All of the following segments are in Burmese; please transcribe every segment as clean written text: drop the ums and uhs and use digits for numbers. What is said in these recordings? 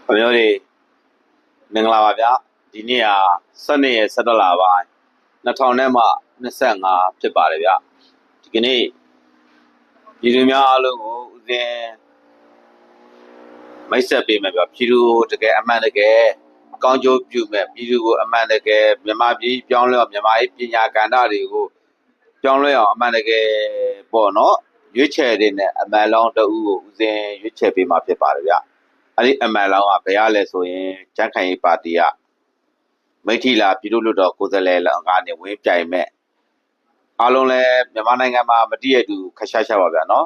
朋友哋မင်္ဂလာပါဗျာဒီနေ့က12ရက်17လပိုင်း2025ဖြစ်ပါတယ်ဗျဒီကနေ့ပြည်သူများအားလုံးကိုဦးဇင်းမိတ်ဆက်ပေးမယ်ဗျပြည်သူတကယ်အမှန်တကယ်ကောင်းကျိုးပြုမဲ့ပြည်သူကိုအမှန်တကယ်မြန်မာပြည်ပြောင်းလဲအောင်မြန်မာရေးပညာကဏ္ဍတွေကိုပြောင်းလဲအောင်အမှန်တကယ်ပေါ့နော်ရွေးချယ်တဲ့နဲ့အမှန်လောင်းတအူးကိုဦးဇင်းရွေးချယ်ပေးမှာဖြစ်ပါတယ်ဗျအဲ့ဒီအမှန်လောင်းကဘယ်ရလဲဆိုရင်ဂျန်ခိုင်ရေးပါတီကမိထီလာပြည်သူ့လွှတ်တော်ကိုယ်စားလှယ်လောင်းကနေဝင်းပြိုင်မဲ့အားလုံးလဲမြန်မာနိုင်ငံမှာမတည့်ရတူခက်ရှားရှားပါဗျာနော်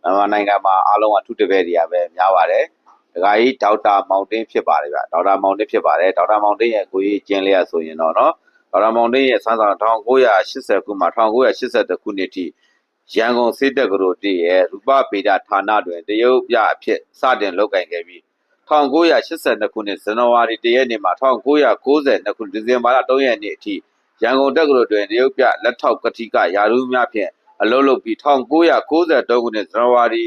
မြန်မာနိုင်ငံမှာအားလုံးကထုတပည့်တွေကပဲများပါတယ်ဒကာကြီးဒေါက်တာမောင်တင်းဖြစ်ပါတယ်ဗျဒေါက်တာမောင်တင်းဖြစ်ပါတယ်ဒေါက်တာမောင်တင်းရဲ့ကိုကြီးကျင်းလေးရဆိုရင်တော့နော်ဒေါက်တာမောင်တင်းရဲ့စမ်းဆောင်1980ခုမှ1982ခုနှစ်ထိရန်ကုန်စစ်တပ်ကတော်တည်းရဲ့ရူပဗေဒဌာနတွင်တရုတ်ပြအဖြစ်စတင်လုပ်ကိုင်ခဲ့ပြီး1982ခုနှစ်ဇန်နဝါရီ1ရက်နေ့မှ1992ခုနှစ်ဒီဇင်ဘာလ3ရက်နေ့အထိရန်ကုန်တက္ကသိုလ်တွင်တရုတ်ပြလက်ထောက်ကတိကယာရုများဖြင့်အလုပ်လုပ်ပြီး1993ခုနှစ်ဇန်နဝါရီ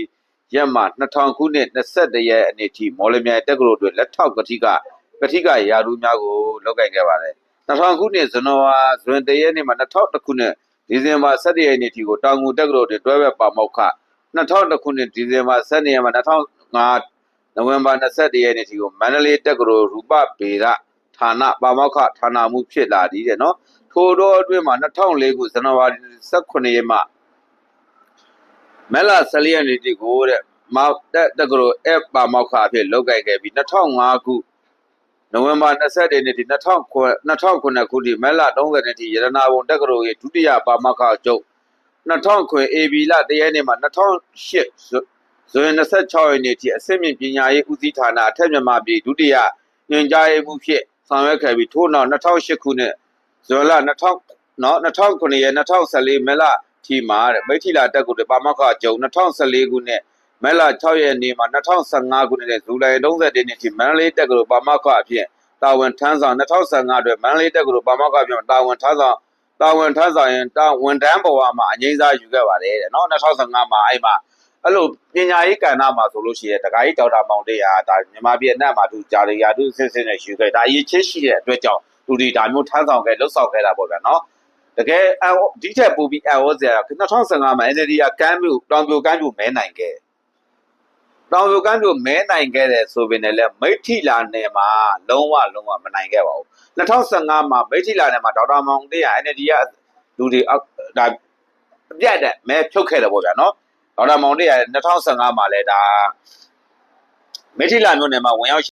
ရက်မှ2000ခုနှစ်21ရက်နေ့ထိမော်လမြိုင်တက္ကသိုလ်တွင်လက်ထောက်ကတိကယာရုများကိုလုပ်ကိုင်ခဲ့ပါတယ်2000ခုနှစ်ဇန်နဝါရီ1ရက်နေ့မှ2001ခုနှစ်ဒီဇင်ဘာ17ရက်နေ့ထိကိုတောင်ငူတက္ကသိုလ်တွင်တွဲဘက်ပါမောက္ခ2000ခုနှစ်ဒီဇင်ဘာ12ရက်မှ2005နိုဝင်ဘာ21ရက်နေ့ထိကိုမန္တလေးတက္ကသိုလ်ရူပဗေဒဌာနပါမောက္ခဌာနမှုဖြစ်လာသည်တဲ့နော်ထိုတော့အတွင်းမှာ2004ခုဇန်နဝါရီ18ရက်မှမက်လာ14ရက်နေ့ထိကိုတဲ့မောက်တက္ကသိုလ်အပါမောက္ခအဖြစ်လုပ်ကိုင်ခဲ့ပြီး2005ခုနိုဝင်ဘာ20ရက်နေ့ထိ2009ခုထိမက်လာ30ရက်နေ့ထိရတနာဘုံတက္ကသိုလ်ရဲ့ဒုတိယပါမောက္ခချုပ်2009 AB လ1ရက်နေ့မှ2008ဇွန်26ရက်နေ့ထိအဆင့်မြင့်ပညာရေးဦးစီးဌာနအထက်မြန်မာပြည်ဒုတိယညွှန်ကြားရေးမှူးဖြစ်ဆောင်ရွက်ခဲ့ပြီးထို့နောက်2008ခုနှစ်ဇွန်လ2009ရက်2014မက်လထိမှာမိထီလာတက္ကသိုလ်ပါမောက္ခချုပ်2014ခုနှစ်မက်လ6ရက်နေ့မှာ2015ခုနှစ်ဇူလိုင်30ရက်နေ့ထိမန္တလေးတက္ကသိုလ်ပါမောက္ခအဖြစ်တာဝန်ထမ်းဆောင်2015အတွက်မန္တလေးတက္ကသိုလ်ပါမောက္ခအဖြစ်တာဝန်ထမ်းဆောင်ရင်ဝန်ထမ်းဘဝမှာအငြိမ်းစားယူခဲ့ပါတယ်တဲ့နော်2015မှာအဲ့မှာအဲ့လိုပညာရေးကဏ္ဍမှာဆိုလို့ရှိရင်တခါကြီးဒေါက်တာမောင်တေးဟာဒါမြန်မာပြည်အနှံ့မှာသူဂျာရီယာသူစစ်စစ်နဲ့ယူခဲ့ဒါအရေးချင်းရှိတဲ့အတွက်ကြောင့်သူဒီဒါမျိုးထမ်းဆောင်ခဲ့လှုပ်ဆောင်ခဲ့တာပေါ့ဗျာနော်တကယ်ဒီထက်ပိုပြီးအော်စရာ2015မှာ NLD ကတောင်ပြိုကမ်းပြိုမဲနိုင်ခဲ့တောင်ပြိုကမ်းပြိုမဲနိုင်ခဲ့တယ်ဆိုပေမဲ့လည်းမိထီလာနယ်မှာလုံးဝမနိုင်ခဲ့ပါဘူး2015မှာမိထီလာနယ်မှာဒေါက်တာမောင်တေးဟာ NLD ကလူတွေဒါအပြတ်တဲ့မဲဖြုတ်ခဲ့တယ်ပေါ့ဗျာနော်ဒေါက်တာမောင်တေးက2015မှာလဲဒါမိထီလာမြို့နယ်မှာဝင်ရောက်